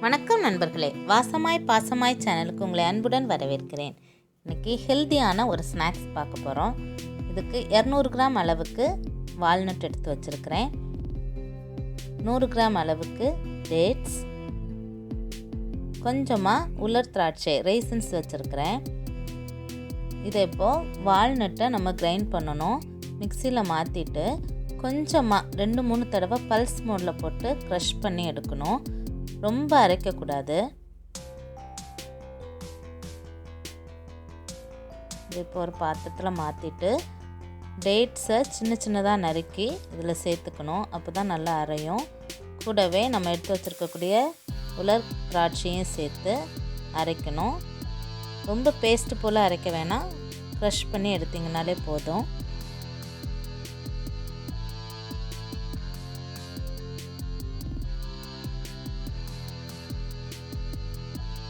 வணக்கம் நண்பர்களே, வாசமாய் பாசமாய் சேனலுக்கு உங்களை அன்புடன் வரவேற்கிறேன். இன்றைக்கி ஹெல்த்தியான ஒரு ஸ்நாக்ஸ் பார்க்க போகிறோம். இதுக்கு 200 கிராம் அளவுக்கு வால்நட் எடுத்து வச்சுருக்கிறேன். 100 கிராம் அளவுக்கு டேட்ஸ், கொஞ்சமாக உலர் திராட்சை raisins வச்சுருக்கிறேன். இதை இப்போது வால்நட்டை நம்ம கிரைண்ட் பண்ணணும். மிக்சியில் மாற்றிட்டு கொஞ்சமாக 2-3 தடவை பல்ஸ் மோடில் போட்டு க்ரஷ் பண்ணி எடுக்கணும். ரொம்ப அரைக்கக்கூடாது. இப்போ ஒரு பாத்திரத்தில் மாற்றிட்டு டேட்ஸை சின்ன சின்னதாக நறுக்கி இதில் சேர்த்துக்கணும். அப்போ தான் நல்லா அரையும். கூடவே நம்ம எடுத்து வச்சுருக்கக்கூடிய உலர் திராட்சையும் சேர்த்து அரைக்கணும். ரொம்ப பேஸ்ட்டு போல் அரைக்க வேணாம், க்ரஷ் பண்ணி எடுத்திங்கனாலே போதும்.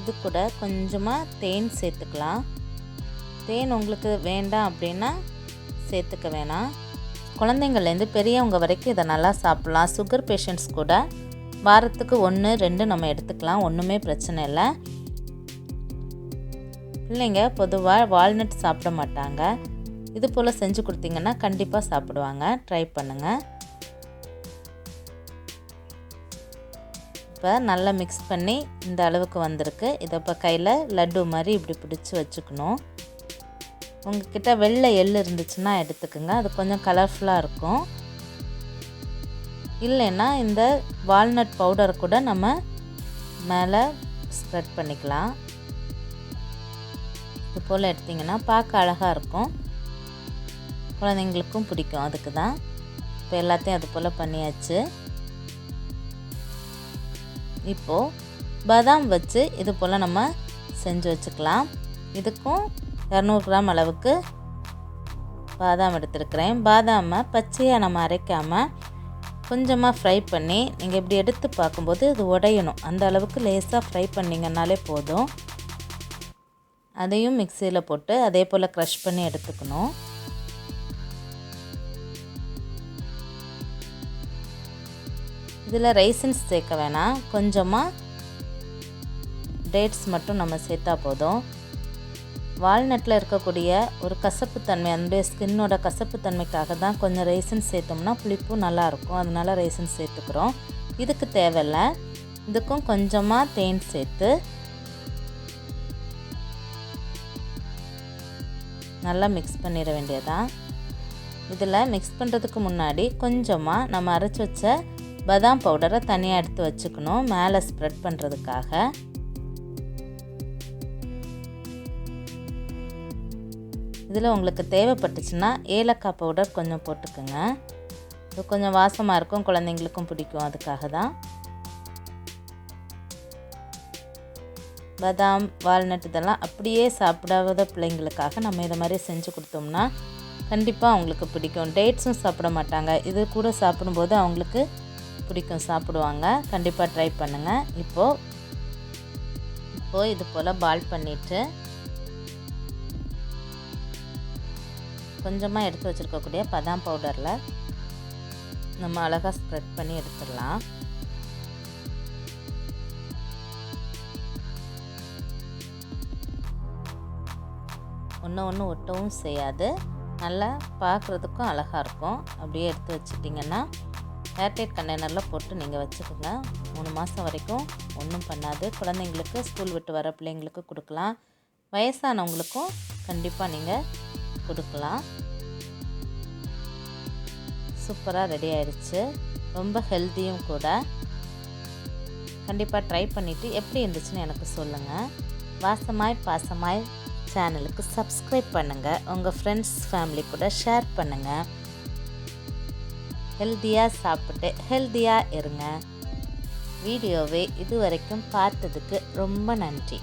இது கூட கொஞ்சமாக தேன் சேர்த்துக்கலாம். தேன் உங்களுக்கு வேண்டாம் அப்படின்னா சேர்த்துக்க வேணாம். குழந்தைங்கள்லேருந்து பெரியவங்க வரைக்கும் இதை நல்லா சாப்பிட்லாம். சுகர் பேஷண்ட்ஸ் கூட வாரத்துக்கு 1-2 நம்ம எடுத்துக்கலாம், ஒன்றுமே பிரச்சனை இல்லை. பிள்ளைங்க பொதுவாக வால்நட் சாப்பிட மாட்டாங்க. இது போல் செஞ்சு கொடுத்தீங்கன்னா கண்டிப்பாக சாப்பிடுவாங்க. ட்ரை பண்ணுங்கள். இப்போ நல்லா மிக்ஸ் பண்ணி இந்த அளவுக்கு வந்திருக்கு. இதை இப்போ கையில் லட்டு மாதிரி இப்படி பிடிச்சி வச்சுக்கணும். உங்கள்கிட்ட வெள்ளை எள் இருந்துச்சுன்னா எடுத்துக்கோங்க, அது கொஞ்சம் கலர்ஃபுல்லாக இருக்கும். இல்லைன்னா இந்த வால்நட் பவுடரை கூட நம்ம மேலே ஸ்ப்ரெட் பண்ணிக்கலாம். இது போல் எடுத்திங்கன்னா பார்க்க அழகாக இருக்கும், குழந்தைங்களுக்கும் பிடிக்கும். அதுக்கு தான் இப்போ எல்லாத்தையும் அது போல் பண்ணியாச்சு. இப்போது பாதாம் வச்சு இது போல் நம்ம செஞ்சு வச்சுக்கலாம். இதுக்கும் 200 கிராம் அளவுக்கு பாதாம் எடுத்துருக்கிறேன். பாதாமை பச்சையாக நம்ம அரைக்காமல் கொஞ்சமாக ஃப்ரை பண்ணி நீங்கள் இப்படி எடுத்து பார்க்கும்போது இது உடையணும். அந்த அளவுக்கு லேசாக ஃப்ரை பண்ணிங்கன்னாலே போதும். அதையும் மிக்சியில் போட்டு அதே போல் க்ரஷ் பண்ணி எடுத்துக்கணும். இதில் raisins சேர்க்க வேணாம், கொஞ்சமாக டேட்ஸ் மட்டும் நம்ம சேர்த்தா போதும். வால்நட்டில் இருக்கக்கூடிய ஒரு கசப்புத்தன்மை, அந்த ஸ்கின்னோட கசப்புத்தன்மைக்காக தான் கொஞ்சம் raisins சேர்த்தோம்னா புளிப்பும் நல்லாயிருக்கும். அதனால raisins சேர்த்துக்கிறோம். இதுக்கு தேவையில்லை. இதுக்கும் கொஞ்சமாக தேன் சேர்த்து நல்லா மிக்ஸ் பண்ணிட வேண்டியதான். இதில் மிக்ஸ் பண்ணுறதுக்கு முன்னாடி கொஞ்சமாக நம்ம அரைச்சி வச்ச பாதாம் பவுடரை தனியாக எடுத்து வச்சுக்கணும், மேலே ஸ்ப்ரெட் பண்ணுறதுக்காக. இதில் உங்களுக்கு தேவைப்பட்டுச்சுன்னா ஏலக்காய் பவுடர் கொஞ்சம் போட்டுக்கோங்க. இது கொஞ்சம் வாசமாக இருக்கும், குழந்தைங்களுக்கும் பிடிக்கும். அதுக்காக தான். பாதாம் வால்நட் இதெல்லாம் அப்படியே சாப்பிடாத பிள்ளைங்களுக்காக நம்ம இதை மாதிரி செஞ்சு கொடுத்தோம்னா கண்டிப்பாக அவங்களுக்கு பிடிக்கும். டேட்ஸும் சாப்பிட மாட்டாங்க, இது கூட சாப்பிடும்போது அவங்களுக்கு பிடிக்கும், சாப்பிடுவாங்க. கண்டிப்பாக ட்ரை பண்ணுங்கள். இப்போது இது போல் பால் பண்ணிவிட்டு கொஞ்சமாக எடுத்து வச்சுருக்கக்கூடிய பாதாம் பவுடரில் நம்ம அழகாக ஸ்ப்ரெட் பண்ணி எடுத்துடலாம். ஒன்று ஒட்டவும் செய்யாது, நல்லா பார்க்குறதுக்கும் அழகாக இருக்கும். அப்படியே எடுத்து வச்சிட்டிங்கன்னா ஏர்டைட் கண்டெய்னரில் போட்டு நீங்கள் வச்சுக்கோங்க. 3 மாதம் வரைக்கும் ஒன்றும் பண்ணாது. குழந்தைங்களுக்கு, ஸ்கூல் விட்டு வர பிள்ளைங்களுக்கு கொடுக்கலாம். வயசானவங்களுக்கும் கண்டிப்பாக நீங்கள் கொடுக்கலாம். சூப்பராக ரெடி ஆயிடுச்சு. ரொம்ப ஹெல்த்தியும் கூட. கண்டிப்பாக ட்ரை பண்ணிவிட்டு எப்படி இருந்துச்சுன்னு எனக்கு சொல்லுங்கள். வாசமாய் பாசமாய் சேனலுக்கு சப்ஸ்கிரைப் பண்ணுங்கள். உங்கள் ஃப்ரெண்ட்ஸ் ஃபேமிலி கூட ஷேர் பண்ணுங்கள். ஹெல்த்தியாக சாப்பிட்டு ஹெல்த்தியாக இருங்க. வீடியோவை இது வரைக்கும் பார்த்ததுக்கு ரொம்ப நன்றி.